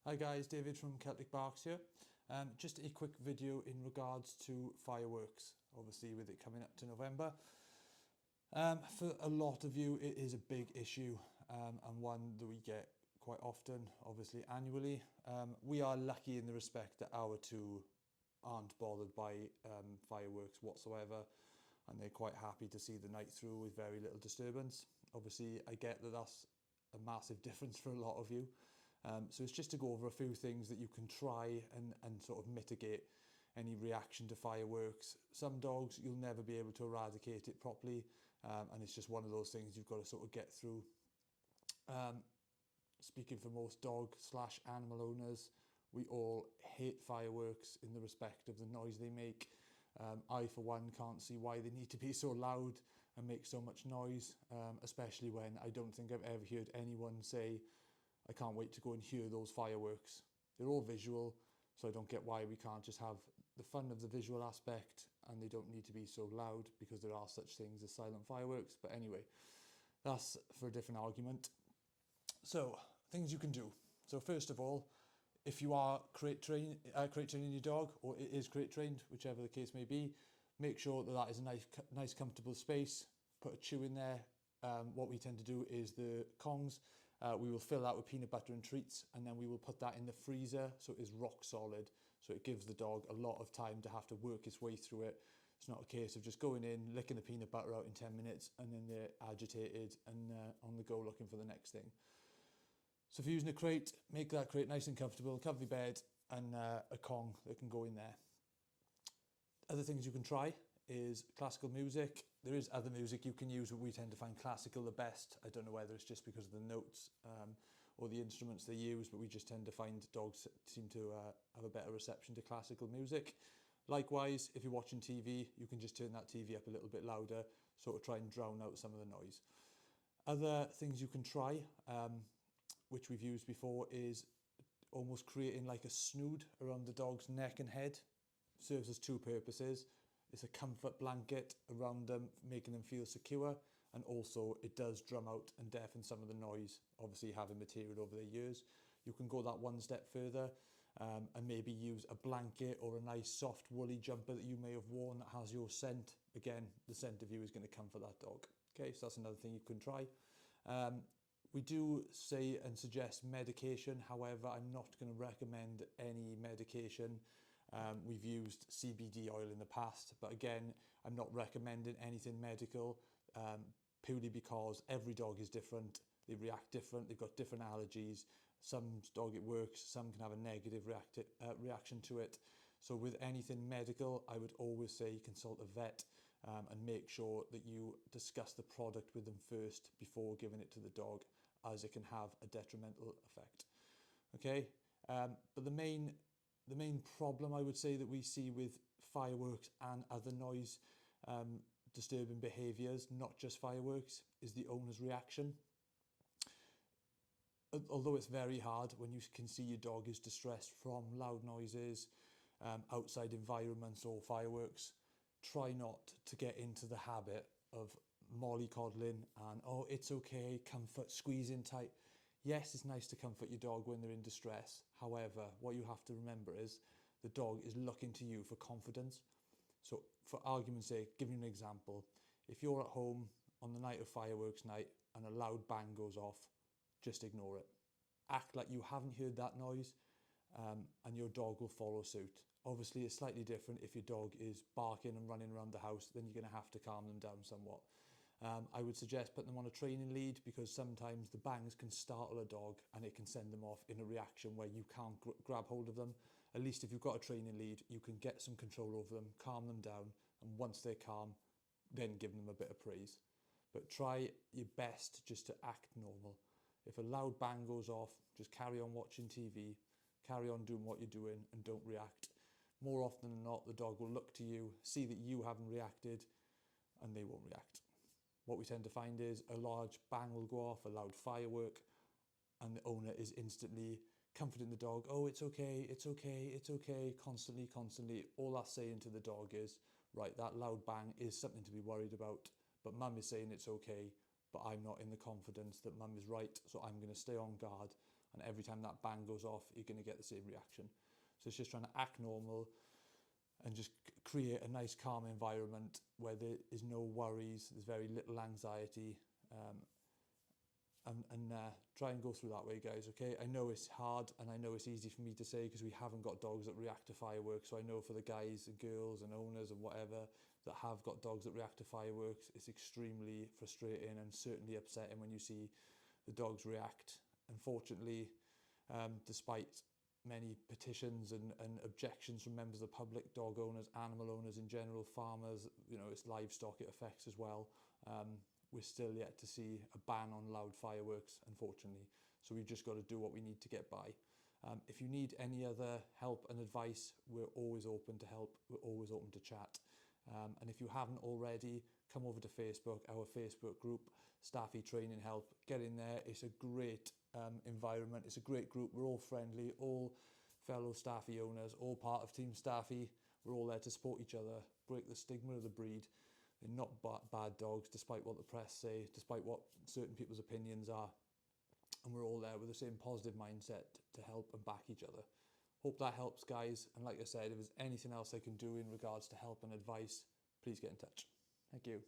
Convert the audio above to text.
Hi guys, David from Celtic Barks here. Just a quick video in regards to fireworks, obviously with it coming up to November. For a lot of you it is a big issue and one that we get quite often, obviously annually. We are lucky in the respect that our two aren't bothered by fireworks whatsoever, and they're quite happy to see the night through with very little disturbance. Obviously I get that that's a massive difference for a lot of you. So it's just to go over a few things that you can try and sort of mitigate any reaction to fireworks. Some dogs, you'll never be able to eradicate it properly, and it's just one of those things you've got to sort of get through. Speaking for most dog/animal owners, we all hate fireworks in the respect of the noise they make. I, for one, can't see why they need to be so loud and make so much noise, especially when I don't think I've ever heard anyone say, I can't wait to go and hear those fireworks. They're all visual, so I don't get why we can't just have the fun of the visual aspect and they don't need to be so loud, because there are such things as silent fireworks. But anyway, that's for a different argument. So, things you can do. So first of all, if you are crate training your dog, or it is crate trained, whichever the case may be, make sure that that is a nice comfortable space. Put a chew in there. What we tend to do is the Kongs, we will fill that with peanut butter and treats, and then we will put that in the freezer so it is rock solid, so it gives the dog a lot of time to have to work its way through it. It's not a case of just going in, licking the peanut butter out in 10 minutes and then they're agitated and on the go looking for the next thing. So if you're using a crate, make that crate nice and comfortable, cover your bed and a Kong that can go in there. Other things you can try is classical music. There is other music you can use, but we tend to find classical the best. I don't know whether it's just because of the notes or the instruments they use, but we just tend to find dogs seem to have a better reception to classical music. Likewise, if you're watching TV, you can just turn that TV up a little bit louder, sort of try and drown out some of the noise. Other things you can try, which we've used before, is almost creating like a snood around the dog's neck and head. Serves as two purposes. It's a comfort blanket around them, making them feel secure, and also it does drum out and deafen some of the noise, obviously having material over the years. You can go that one step further and maybe use a blanket or a nice soft woolly jumper that you may have worn that has your scent. Again, the scent of you is going to comfort that dog. Okay, so that's another thing you can try. We do say and suggest medication. However, I'm not going to recommend any medication. We've used CBD oil in the past, but again, I'm not recommending anything medical, purely because every dog is different. They react different. They've got different allergies. Some dog it works, some can have a negative reaction to it. So with anything medical, I would always say consult a vet and make sure that you discuss the product with them first before giving it to the dog, as it can have a detrimental effect. Okay, but the main problem I would say that we see with fireworks and other noise disturbing behaviours, not just fireworks, is the owner's reaction. Although it's very hard when you can see your dog is distressed from loud noises, outside environments or fireworks, try not to get into the habit of mollycoddling and, oh, it's okay, comfort, squeeze in tight. Yes, it's nice to comfort your dog when they're in distress. However, what you have to remember is the dog is looking to you for confidence. So for argument's sake, giving you an example, if you're at home on the night of fireworks night and a loud bang goes off, just ignore it. Act like you haven't heard that noise, and your dog will follow suit. Obviously, it's slightly different if your dog is barking and running around the house, then you're going to have to calm them down somewhat. I would suggest putting them on a training lead, because sometimes the bangs can startle a dog and it can send them off in a reaction where you can't grab hold of them. At least if you've got a training lead, you can get some control over them, calm them down, and once they're calm, then give them a bit of praise. But try your best just to act normal. If a loud bang goes off, just carry on watching TV, carry on doing what you're doing and don't react. More often than not, the dog will look to you, see that you haven't reacted, and they won't react. What we tend to find is a large bang will go off, a loud firework, and the owner is instantly comforting the dog. Oh, it's okay, it's okay, it's okay, constantly. All that's saying to the dog is, right, that loud bang is something to be worried about, but mum is saying it's okay, but I'm not in the confidence that mum is right, so I'm going to stay on guard and every time that bang goes off, you're going to get the same reaction. So it's just trying to act normal and just create a nice calm environment where there is no worries, there's very little anxiety, and try and go through that way, guys, okay? I know it's hard, and I know it's easy for me to say because we haven't got dogs that react to fireworks, so I know for the guys and girls and owners and whatever that have got dogs that react to fireworks, it's extremely frustrating and certainly upsetting when you see the dogs react. Unfortunately, despite many petitions and objections from members of the public, dog owners, animal owners in general, farmers, you know, it's livestock it affects as well. We're still yet to see a ban on loud fireworks, unfortunately. So we've just got to do what we need to get by. If you need any other help and advice, we're always open to help. We're always open to chat. And if you haven't already, come over to Facebook, our Facebook group, Staffy Training Help. Get in there. It's a great environment. It's a great group. We're all friendly, all fellow Staffy owners, all part of Team Staffy. We're all there to support each other, break the stigma of the breed. They're not bad dogs, despite what the press say, despite what certain people's opinions are. And we're all there with the same positive mindset to help and back each other. Hope that helps, guys. And like I said, if there's anything else I can do in regards to help and advice, please get in touch. Thank you.